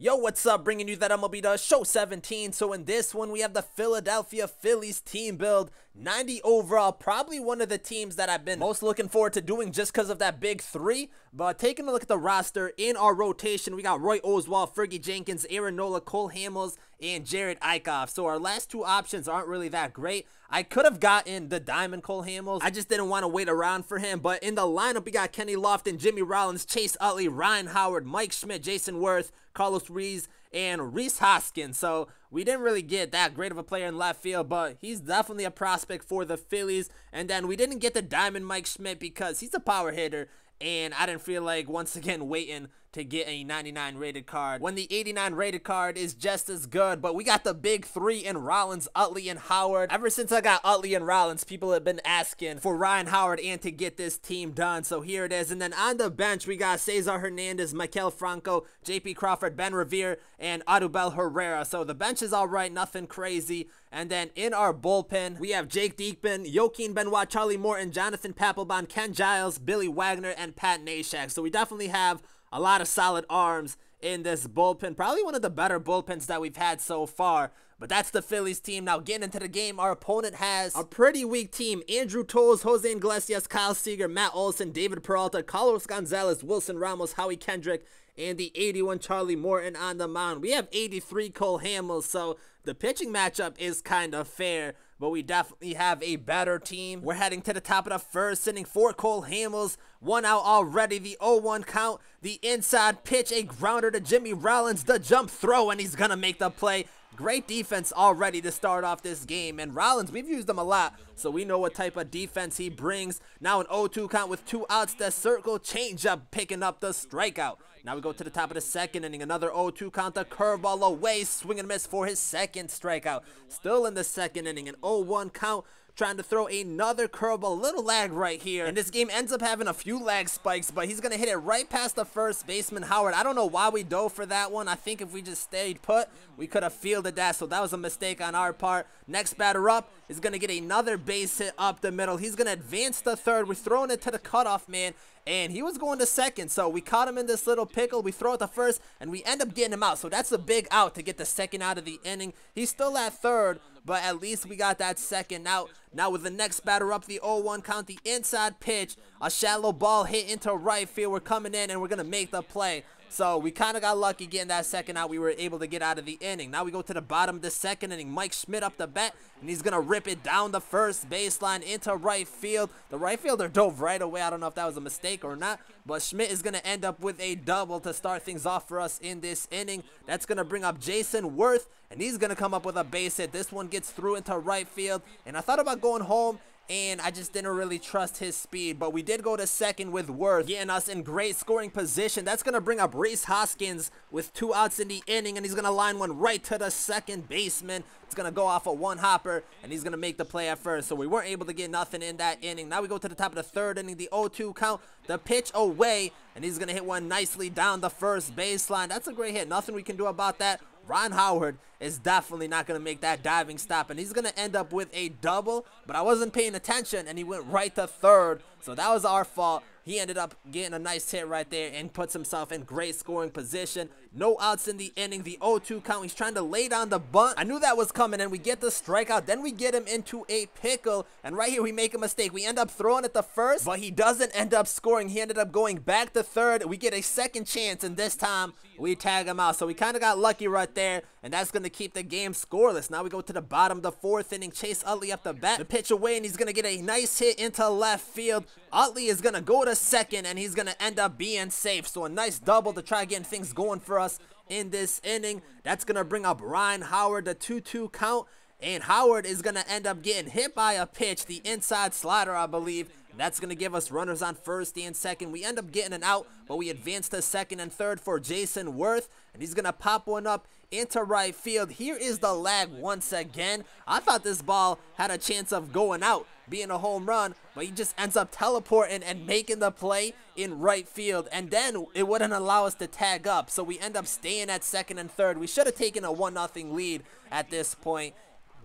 Yo, what's up? Bringing you that MLB Does Show 17. So in this one, we have the Philadelphia Phillies team build, 90 overall. Probably one of the teams that I've been most looking forward to doing just because of that big three. But taking a look at the roster, in our rotation, we got Roy Oswalt, Fergie Jenkins, Aaron Nola, Cole Hamels, and Jared Eichhoff. So our last two options aren't really that great. I could have gotten the Diamond Cole Hamels. I just didn't want to wait around for him. But in the lineup, we got Kenny Lofton, Jimmy Rollins, Chase Utley, Ryan Howard, Mike Schmidt, Jason Worth, Carlos Ruiz, and Rhys Hoskins. So we didn't really get that great of a player in left field, but he's definitely a prospect for the Phillies. And then we didn't get the Diamond Mike Schmidt because he's a power hitter, and I didn't feel like, once again, waiting to get a 99 rated card when the 89 rated card is just as good. But we got the big three in Rollins, Utley, and Howard. Ever since I got Utley and Rollins, people have been asking for Ryan Howard and to get this team done, so here it is. And then on the bench, we got Cesar Hernandez, Maikel Franco, JP Crawford, Ben Revere, and Adubel Herrera. So the bench is all right, nothing crazy. And then in our bullpen, we have Jake Diekman, Joaquin Benoit, Charlie Morton, Jonathan Papelbon, Ken Giles, Billy Wagner, and Pat Neshek. So we definitely have a lot of solid arms in this bullpen. Probably one of the better bullpens that we've had so far. But that's the Phillies team. Now getting into the game, our opponent has a pretty weak team. Andrew Toles, Jose Iglesias, Kyle Seager, Matt Olson, David Peralta, Carlos Gonzalez, Wilson Ramos, Howie Kendrick, and the 81 Charlie Morton on the mound. We have 83 Cole Hamels, so the pitching matchup is kind of fair, but we definitely have a better team. We're heading to the top of the first inning for Cole Hamels. 1 out already, the 0-1 count, the inside pitch, a grounder to Jimmy Rollins, the jump throw, and he's gonna make the play. Great defense already to start off this game, and Rollins, we've used him a lot, so we know what type of defense he brings. Now an 0-2 count with 2 outs, the circle changeup picking up the strikeout. Now we go to the top of the second inning, another 0-2 count, the curveball away, swing and miss for his second strikeout. Still in the second inning, an 0-1 count, trying to throw another curveball, a little lag right here, and this game ends up having a few lag spikes, but he's gonna hit it right past the first baseman Howard. I don't know why we dove for that one. I think if we just stayed put, we could have fielded that, so that was a mistake on our part. Next batter up is gonna get another base hit up the middle. He's gonna advance to third. We're throwing it to the cutoff man, and he was going to second, so we caught him in this little pickle. We throw it to first, and we end up getting him out, so that's a big out to get the second out of the inning. He's still at third, but at least we got that second out. Now with the next batter up, the 0-1 count, the inside pitch, a shallow ball hit into right field. We're coming in, and we're gonna make the play. So we kind of got lucky getting that second out. We were able to get out of the inning. Now we go to the bottom of the second inning. Mike Schmidt up the bat, and he's going to rip it down the first baseline into right field. The right fielder dove right away. I don't know if that was a mistake or not, but Schmidt is going to end up with a double to start things off for us in this inning. That's going to bring up Jason Worth, and he's going to come up with a base hit. This one gets through into right field, and I thought about going home, and I just didn't really trust his speed, but we did go to second with Worth, getting us in great scoring position. That's going to bring up Rhys Hoskins with 2 outs in the inning, and he's going to line one right to the second baseman. It's going to go off a one-hopper, and he's going to make the play at first, so we weren't able to get nothing in that inning. Now we go to the top of the third inning, the 0-2 count, the pitch away, and he's going to hit one nicely down the first baseline. That's a great hit. Nothing we can do about that. Ron Howard is definitely not going to make that diving stop, and he's going to end up with a double, but I wasn't paying attention, and he went right to third, so that was our fault. He ended up getting a nice hit right there and puts himself in great scoring position. No outs in the inning, the 0-2 count. He's trying to lay down the bunt. I knew that was coming, and we get the strikeout. Then we get him into a pickle, and right here we make a mistake. We end up throwing it to first, but he doesn't end up scoring. He ended up going back to third. We get a second chance, and this time we tag him out. So we kind of got lucky right there, and that's going to keep the game scoreless. Now we go to the bottom of the fourth inning. Chase Utley up the bat. The pitch away, and he's going to get a nice hit into left field. Utley is going to go to second, and he's going to end up being safe. So a nice double to try getting things going for us in this inning. That's going to bring up Ryan Howard, the 2-2 count, and Howard is going to end up getting hit by a pitch, the inside slider, I believe. That's going to give us runners on first and second. We end up getting an out, but we advance to second and third for Jason Worth, and he's going to pop one up into right field. Here is the lag once again. I thought this ball had a chance of going out, being a home run, but he just ends up teleporting and making the play in right field, and then it wouldn't allow us to tag up, so we end up staying at second and third. We should have taken a 1-0 lead at this point.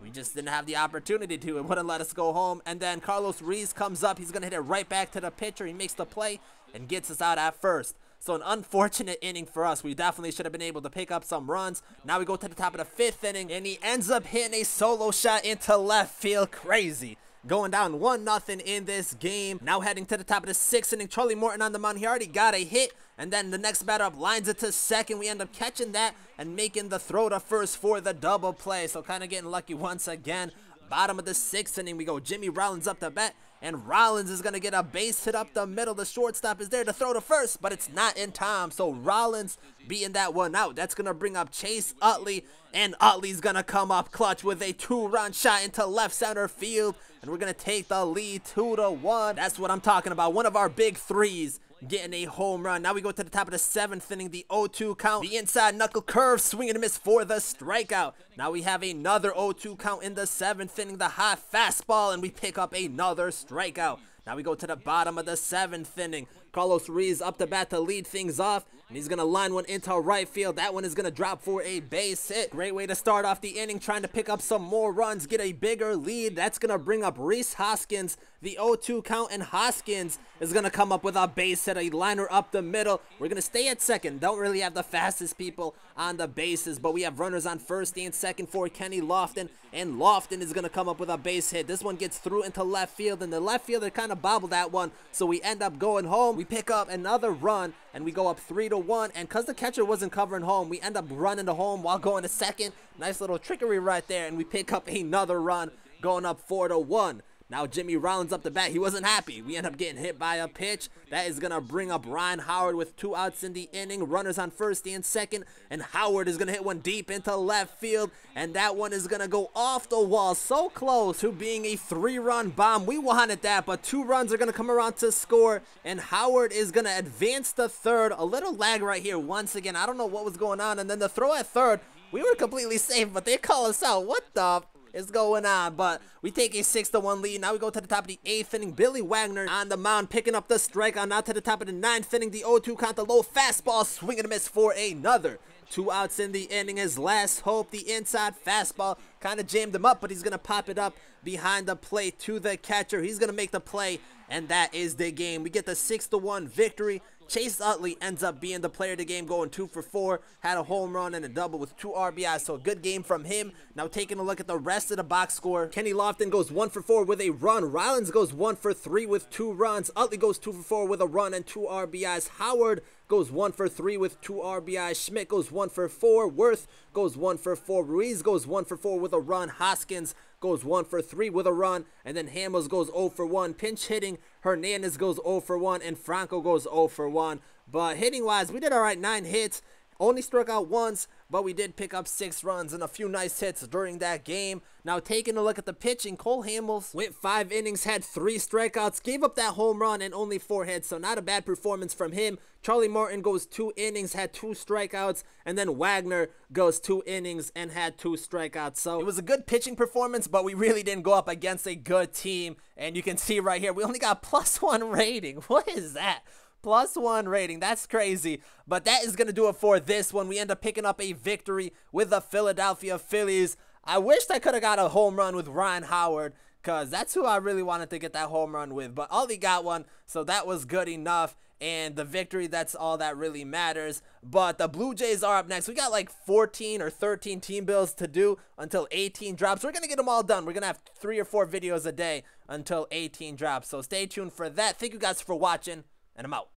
We just didn't have the opportunity to. It wouldn't let us go home. And then Carlos Ruiz comes up. He's going to hit it right back to the pitcher. He makes the play and gets us out at first. So an unfortunate inning for us. We definitely should have been able to pick up some runs. Now we go to the top of the 5th inning, and he ends up hitting a solo shot into left field. Crazy. Going down 1-0 in this game. Now heading to the top of the 6th inning. Charlie Morton on the mound. He already got a hit. And then the next batter up lines it to second. We end up catching that and making the throw to first for the double play. So kind of getting lucky once again. Bottom of the 6th inning, we go Jimmy Rollins up to bat. And Rollins is going to get a base hit up the middle. The shortstop is there to throw to first, but it's not in time. So Rollins beating that one out. That's going to bring up Chase Utley. And Utley's going to come up clutch with a 2-run shot into left center field. And we're going to take the lead 2-1. That's what I'm talking about. One of our big threes getting a home run. Now we go to the top of the 7th inning, the 0-2 count. The inside knuckle curve, swing and a miss for the strikeout. Now we have another 0-2 count in the 7th inning, the high fastball, and we pick up another strikeout. Now we go to the bottom of the 7th inning. Carlos Ruiz up to bat to lead things off, and he's going to line one into right field. That one is going to drop for a base hit. Great way to start off the inning, trying to pick up some more runs, get a bigger lead. That's going to bring up Rhys Hoskins, the 0-2 count, and Hoskins is going to come up with a base hit, a liner up the middle. We're going to stay at second. Don't really have the fastest people on the bases, but we have runners on first and second for Kenny Lofton, and Lofton is going to come up with a base hit. This one gets through into left field, and the left fielder kind of bobbled that one, so we end up going home. We pick up another run, and we go up 3-1, and because the catcher wasn't covering home, we end up running to home while going to second. Nice little trickery right there, and we pick up another run, going up 4-1. Now Jimmy Rollins up the bat. He wasn't happy. We end up getting hit by a pitch. That is going to bring up Ryan Howard with 2 outs in the inning. Runners on first and second. And Howard is going to hit one deep into left field. And that one is going to go off the wall. So close to being a 3-run bomb. We wanted that, but 2 runs are going to come around to score. And Howard is going to advance to third. A little lag right here once again. I don't know what was going on. And then the throw at third. We were completely safe, but they call us out. What the is going on? But we take a 6-1 lead. Now we go to the top of the 8th inning. Billy Wagner on the mound picking up the strikeout. Now to the top of the 9th inning, the 0-2 count, the low fastball, swing and a miss for another 2 outs in the inning. His last hope, the inside fastball, kind of jammed him up, but he's going to pop it up behind the plate to the catcher. He's going to make the play, and that is the game. We get the 6-1 victory. Chase Utley ends up being the player of the game, going 2 for 4, had a home run and a double with 2 RBIs, so a good game from him. Now taking a look at the rest of the box score, Kenny Lofton goes 1 for 4 with a run. Rollins goes 1 for 3 with 2 runs. Utley goes 2 for 4 with a run and 2 RBIs. Howard goes 1 for 3 with 2 RBIs. Schmidt goes 1 for 4. Worth goes 1 for 4. Ruiz goes 1 for 4 with a run. Hoskins goes 1 for 3 with a run, and then Hamels goes 0 for 1. Pinch hitting, Hernandez goes 0 for 1, and Franco goes 0 for 1. But hitting wise, we did all right. 9 hits, only struck out once, but we did pick up 6 runs and a few nice hits during that game. Now taking a look at the pitching, Cole Hamels went 5 innings, had 3 strikeouts, gave up that home run and only 4 hits, so not a bad performance from him. Charlie Morton goes 2 innings, had 2 strikeouts, and then Wagner goes 2 innings and had 2 strikeouts. So it was a good pitching performance, but we really didn't go up against a good team. And you can see right here, we only got +1 rating. What is that? +1 rating. That's crazy. But that is going to do it for this one. We end up picking up a victory with the Philadelphia Phillies. I wished I could have got a home run with Ryan Howard, because that's who I really wanted to get that home run with. But Ollie got one, so that was good enough. And the victory, that's all that really matters. But the Blue Jays are up next. We got like 14 or 13 team builds to do until 18 drops. We're going to get them all done. We're going to have 3 or 4 videos a day until 18 drops. So stay tuned for that. Thank you guys for watching, and I'm out.